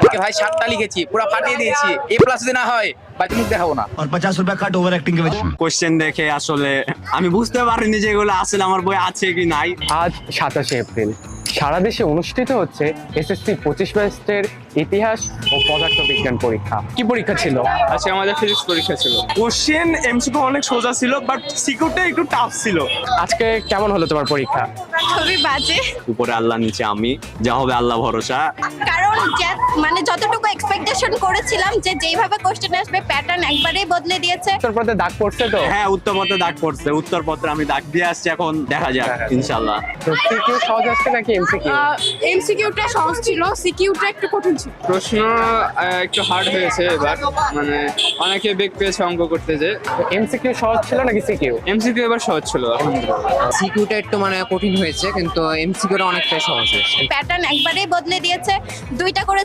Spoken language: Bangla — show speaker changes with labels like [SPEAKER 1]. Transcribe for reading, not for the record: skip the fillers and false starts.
[SPEAKER 1] আজকে ভাই 7টা লিখেছি, পুরো ফাটিয়ে দিয়েছি। এ প্লাস যদি না হয় বাড়িতে মুখ দেখাবো না।
[SPEAKER 2] और 50 रुपया कट ओवर एक्टिंग के वजह
[SPEAKER 3] কোশ্চেন দেখে আসলে আমি বুঝতে পারিনি যে এগুলো আসলে আমার বই আছে কি নাই।
[SPEAKER 4] আজ 27 এপ্রিল সারা দেশে অনুষ্ঠিত হচ্ছে এসএসসি 25 ব্যাচের ইতিহাস ও পদার্থবিজ্ঞান পরীক্ষা। কি পরীক্ষা ছিল?
[SPEAKER 5] আজকে আমাদের ফিজিক্স পরীক্ষা ছিল।
[SPEAKER 3] কোশ্চেন এমসিকিউ অনেক সোজা ছিল, বাট সিকিউরটা একটু টাফ ছিল।
[SPEAKER 4] আজকে কেমন হলো তোমার পরীক্ষা?
[SPEAKER 6] খুবই বাজে,
[SPEAKER 3] উপরে আল্লাহ, নিচে আমি, যা হবে আল্লাহ ভরসা।
[SPEAKER 6] কারণ মানে যতটুকু এক্সপেকটেশন করেছিলাম যে যেইভাবে কোশ্চেন আসবে প্যাটার্ন একবারেই বদলে দিয়েছে।
[SPEAKER 4] উত্তরপত্রে দাগ পড়ছে তো?
[SPEAKER 3] হ্যাঁ, উত্তরপত্রে দাগ পড়ছে, উত্তরপত্রে আমি দাগ দিয়ে আসছি, এখন দেখা যাক ইনশাল্লাহ।
[SPEAKER 4] তো সিকিউ সহজ আসছে নাকি এমসিকিউ?
[SPEAKER 7] এমসিকিউটা সহজ ছিল, সিকিউটা একটু কঠিন ছিল।
[SPEAKER 5] প্রশ্ন একটু হার্ড হয়েছে এবার, মানে অনেকে বেগ পেয়েছে অঙ্ক করতে যে।
[SPEAKER 4] এমসিকিউ সহজ ছিল নাকি সিকিউ?
[SPEAKER 5] এমসিকিউ এবার সহজ ছিল আলহামদুলিল্লাহ।
[SPEAKER 8] সিকিউটা একটু মানে কঠিন হয়েছে, কিন্তু এমসিকিউটা অনেকটাই সহজ হয়েছে।
[SPEAKER 6] প্যাটার্ন একবারেই বদলে দিয়েছে, দুইটা করে